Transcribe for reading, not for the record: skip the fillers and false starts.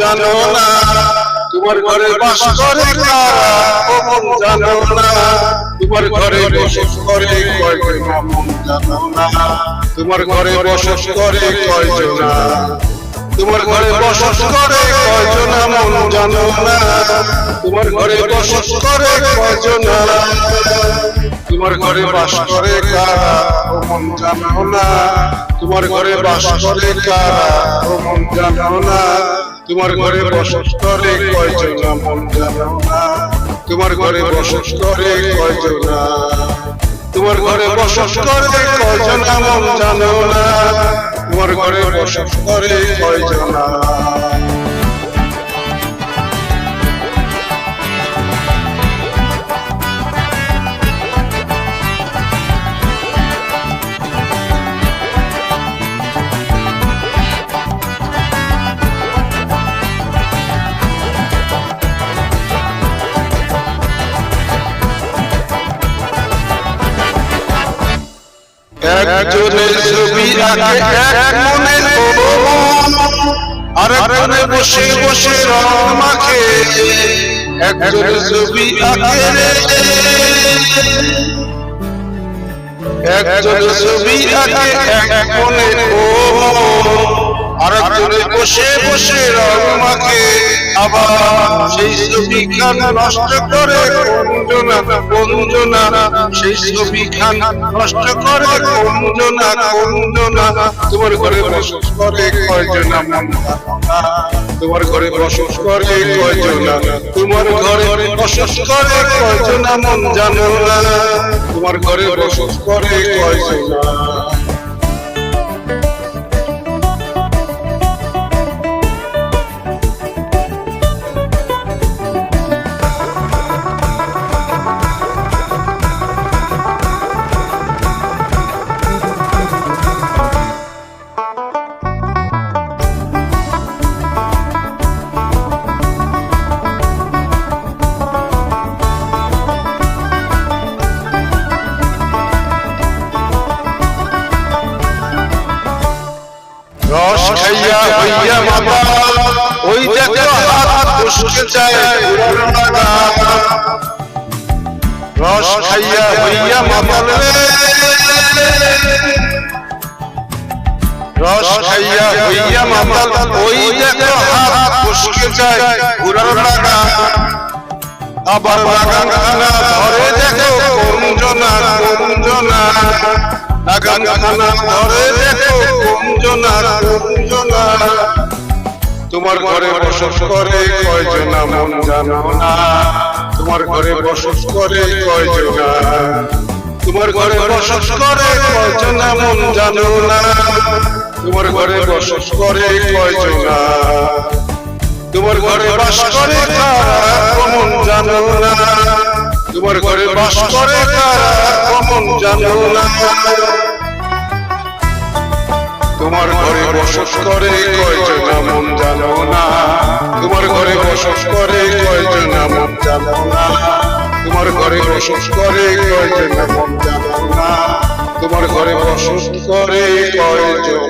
জানো না, তোমার ঘরে বাস করে কারা ও মন জানো না, তোমার ঘরে বসবাস করে কয়জন মন জানো না, তোমার ঘরে বসবাস করে কয়জন, তোমার ঘরে বসবাস করে কয়জন মন জানো না, তোমার ঘরে বসবাস করে কয়জন, তোমার ঘরে বাস করে কারা ও মন জানো না, তোমার ঘরে বাস করে কারা ও মন জানো না, তোমার ঘরে বসবাস করে কয়জন মন জানো না, তোমার ঘরে বসবাস করে কয়জন, তোমার ঘরে বসবাস করে কয়জন মন জানো না, তোমার ঘরে বসবাস করে কয়জন। একজনের ছবি আঁকে এক মনে আর একজনে বসে বসে রং মাখে, একজনের ছবি আঁকে একজনের ছবি আঁকে এক মনে আর একজনে বসে বসে রং মাখে, আবার সেই ছবি খান নষ্ট করে কোনজনা কোনজনা, সেই ছবি খান নষ্ট করে কোনজনা কোনজনা, তোমার ঘরে বসবাস করে কয়জন মন জানো না, তোমার ঘরে বসবাস করে কয়জন, তোমার ঘরে বসবাস করে কয়জন মন জানো না, তোমার ঘরে বসবাস করে কয়জন। রস খাইয়া হইয়া বাবা ওই দেখো হাত বসকে যায় পুরানো লাগা, রস খাইয়া হইয়া মাতাল রে, রস খাইয়া হইয়া মাতাল ওই দেখো হাত বসকে যায় পুরানো লাগা, আবার বাগান খানা ধরে দেখো কোনজনা কোনজনা, বাগান খানা ধরে দেখো কোনজনা কোনজনা, তোমার ঘরে বসবাস করে কয়জন মন জানো না, তোমার ঘরে বসবাস করে কয়জন, তোমার ঘরে বসবাস করে কয়জন মন জানো না, তোমার ঘরে বসবাস করে কয়জন, তোমার ঘরে বাস করে কারা মন জানো না, তোমার ঘরে বাস করে কারা মন জানো না, তোমার ঘরে বসবাস করে কয়জন মন জানো না, তোমার ঘরে বসবাস করে কয়জন মন জানো না, তোমার ঘরে বসবাস করে কয়জন মন জানো না, তোমার ঘরে বসবাস করে কয়জন।